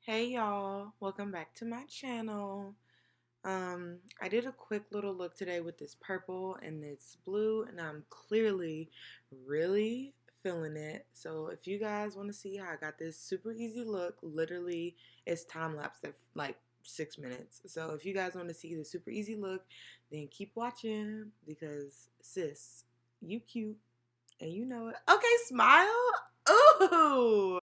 Hey y'all, welcome back to my channel. I did a quick little look today with this purple and this blue, and I'm clearly really feeling it. So if you guys want to see how I got this super easy look, literally it's time lapse at like 6 minutes. So if you guys want to see the super easy look, then keep watching because sis, you cute and you know it. Okay, smile. Ooh.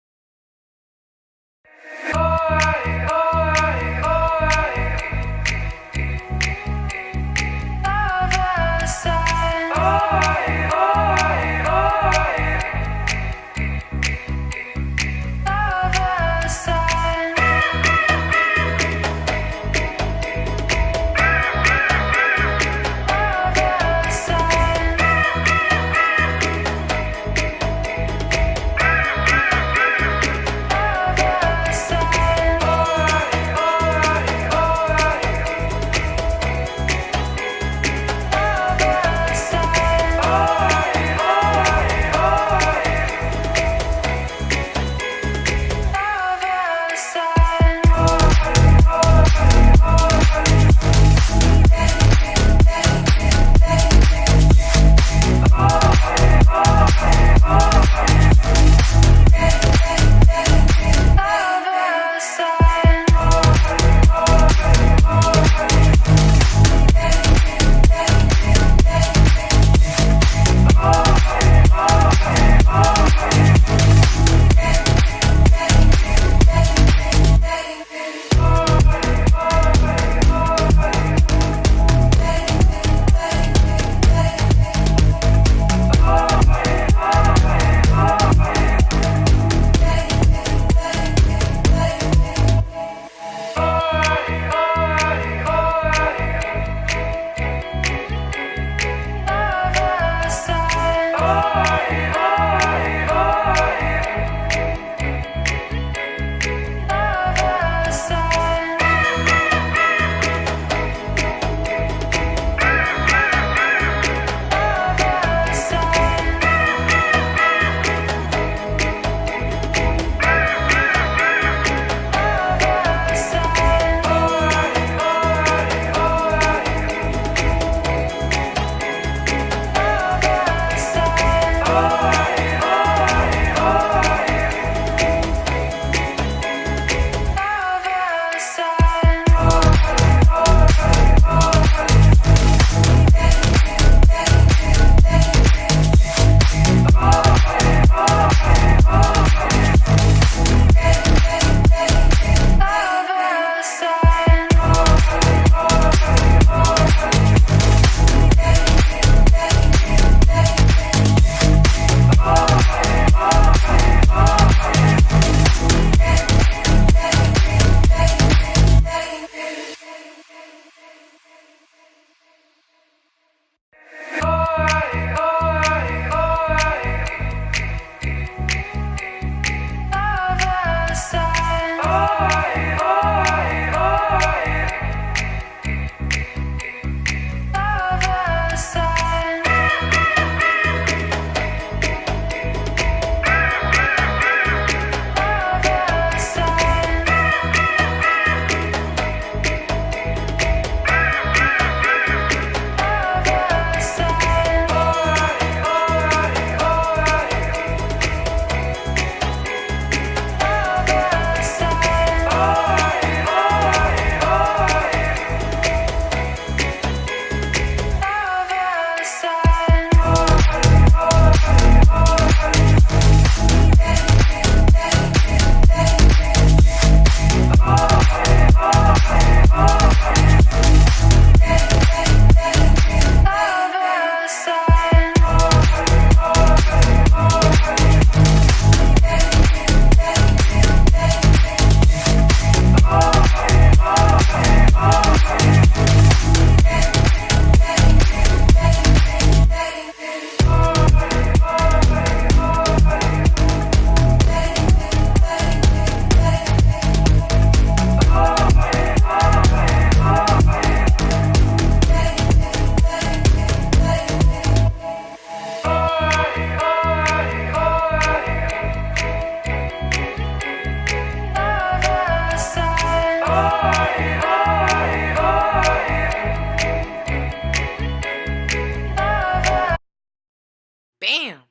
Bam!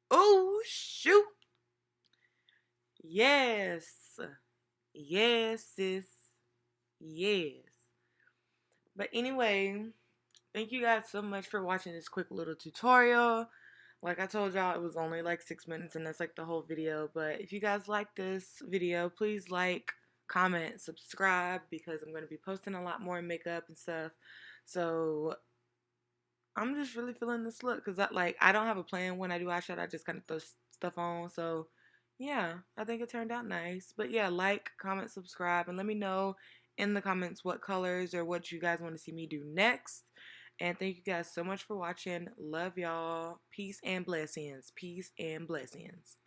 Oh, shoot! Yes. Yes, sis. Yes. But anyway, thank you guys so much for watching this quick little tutorial. Like I told y'all, it was only like 6 minutes and that's like the whole video. But if you guys like this video, please like, comment, subscribe, because I'm going to be posting a lot more makeup and stuff. So I'm just really feeling this look because I don't have a plan when I do eyeshadow. I just kind of throw stuff on. So yeah, I think it turned out nice. But yeah, like, comment, subscribe, and let me know in the comments what colors or what you guys want to see me do next. And thank you guys so much for watching. Love y'all. Peace and blessings. Peace and blessings.